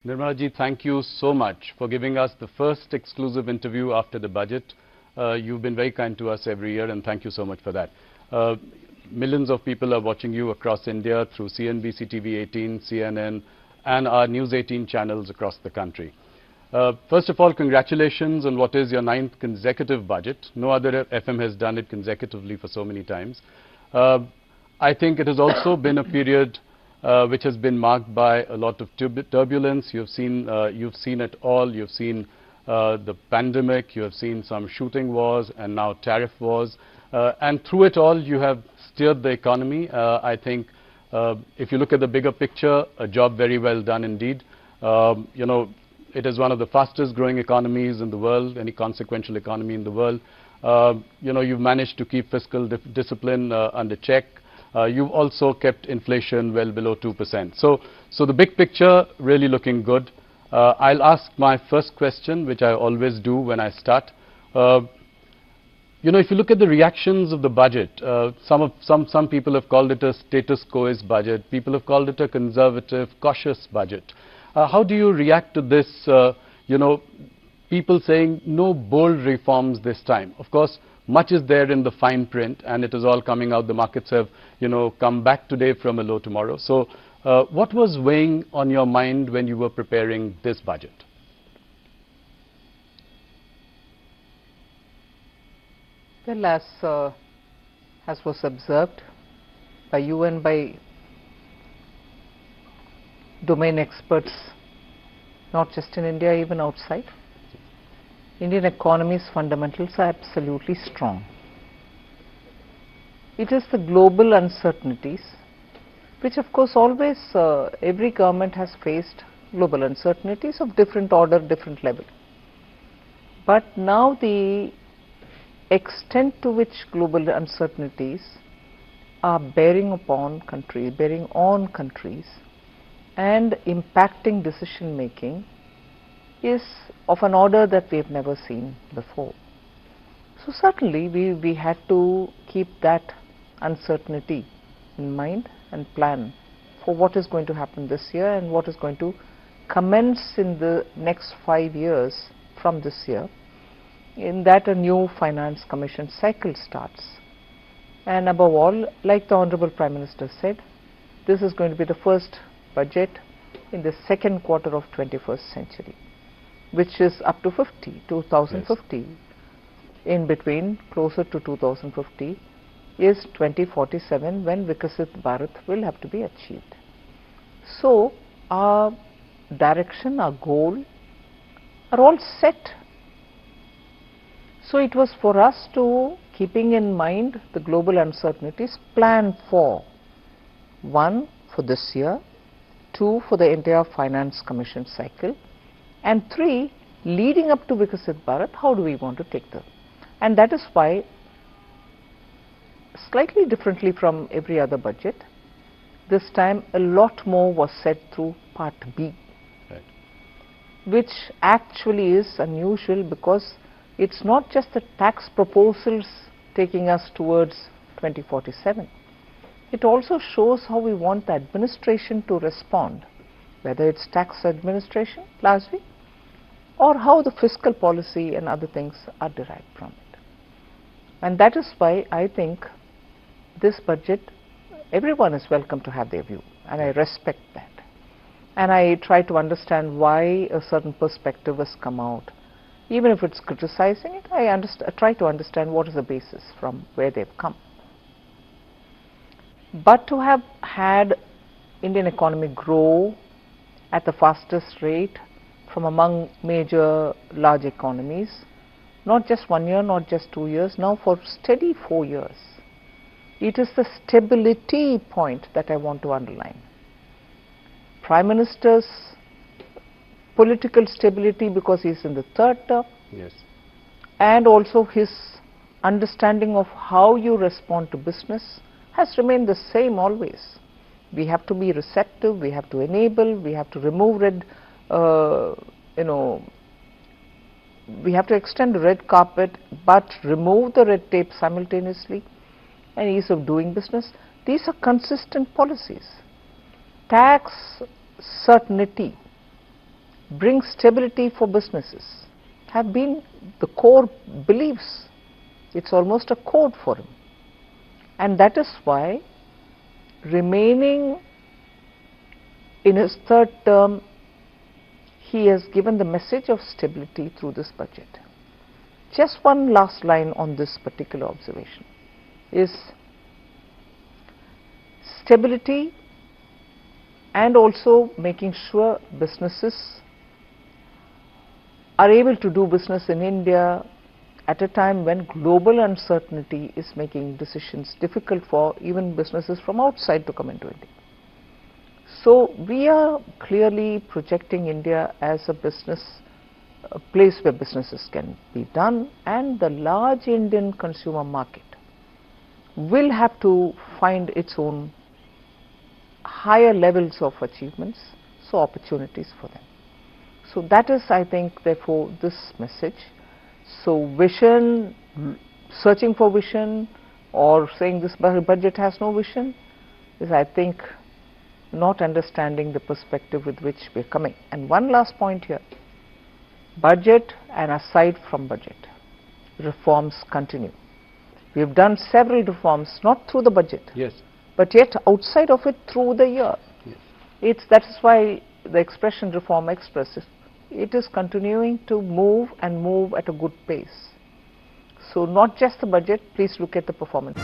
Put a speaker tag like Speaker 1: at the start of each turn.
Speaker 1: Nirmala ji, thank you so much for giving us the first exclusive interview after the budget. You've been very kind to us every year, and thank you so much for that. Millions of people are watching you across India through CNBC TV 18, CNN, and our News 18 channels across the country. First of all, congratulations on what is your 9th consecutive budget. No other FM has done it consecutively for so many times. I think it has also been a period which has been marked by a lot of turbulence. You've seen it all. You've seen the pandemic. You have seen some shooting wars and now tariff wars. And through it all, you have steered the economy. I think if you look at the bigger picture, a job very well done indeed. You know, it is one of the fastest growing economies in the world, any consequential economy in the world. You know, you've managed to keep fiscal discipline under check. You've also kept inflation well below 2%. So the big picture really looking good. I'll ask my first question, which I always do when I start. You know, if you look at the reactions of the budget, some people have called it a status quoist budget. People have called it a conservative, cautious budget. How do you react to this? You know, people saying no bold reforms this time. Of course, much is there in the fine print, and it is all coming out. The markets have, you know, come back today from a low tomorrow. So, what was weighing on your mind when you were preparing this budget?
Speaker 2: Well, as was observed by you and by domain experts, not just in India, even outside, Indian economy's fundamentals are absolutely strong. It is the global uncertainties, which of course always every government has faced global uncertainties of different order, different level. But now the extent to which global uncertainties are bearing on countries and impacting decision making is of an order that we have never seen before. So certainly we had to keep that uncertainty in mind and plan for what is going to happen this year and what is going to commence in the next 5 years from this year. In that, a new finance commission cycle starts. And above all, like the Honorable Prime Minister said, this is going to be the first budget in the second quarter of 21st century, which is up to 2050. Yes. In between, closer to 2050, is 2047, when Viksit Bharat will have to be achieved. So, our direction, our goal are all set. So, it was for us to, keeping in mind the global uncertainties, plan for 1 for this year, 2 for the entire finance commission cycle, and 3 leading up to Viksit Bharat, how do we want to take them? And that is why, slightly differently from every other budget, this time a lot more was said through Part B, right, which actually is unusual because it's not just the tax proposals taking us towards 2047. It also shows how we want the administration to respond, whether it's tax administration largely, or how the fiscal policy and other things are derived from it. And that is why I think this budget, everyone is welcome to have their view, and I respect that. And I try to understand why a certain perspective has come out. Even if it's criticizing it, I try to understand what is the basis from where they've come. But to have had Indian economy grow at the fastest rate from among major large economies, not just 1 year, not just 2 years, now for steady 4 years. It is the stability point that I want to underline. Prime Minister's political stability because he is in the 3rd term,
Speaker 1: yes,
Speaker 2: and also his understanding of how you respond to business has remained the same always. We have to be receptive, we have to enable, we have to remove we have to extend the red carpet but remove the red tape simultaneously, and ease of doing business. These are consistent policies. Tax certainty bring stability for businesses have been the core beliefs. It's almost a code for him. And that is why, remaining in his third term, he has given the message of stability through this budget. Just one last line on this particular observation is stability and also making sure businesses are able to do business in India at a time when global uncertainty is making decisions difficult for even businesses from outside to come into India. So we are clearly projecting India as a place where businesses can be done, and the large Indian consumer market will have to find its own higher levels of achievements, so opportunities for them. So that is, I think, therefore, this message. So vision, searching for vision, or saying this budget has no vision, is, I think, not understanding the perspective with which we are coming. And one last point here, budget and aside from budget, reforms continue. We have done several reforms, not through the budget,
Speaker 1: Yes.
Speaker 2: but yet outside of it through the year.
Speaker 1: Yes.
Speaker 2: That is why the expression Reform Express, it is continuing to move and move at a good pace. So not just the budget, please look at the performance.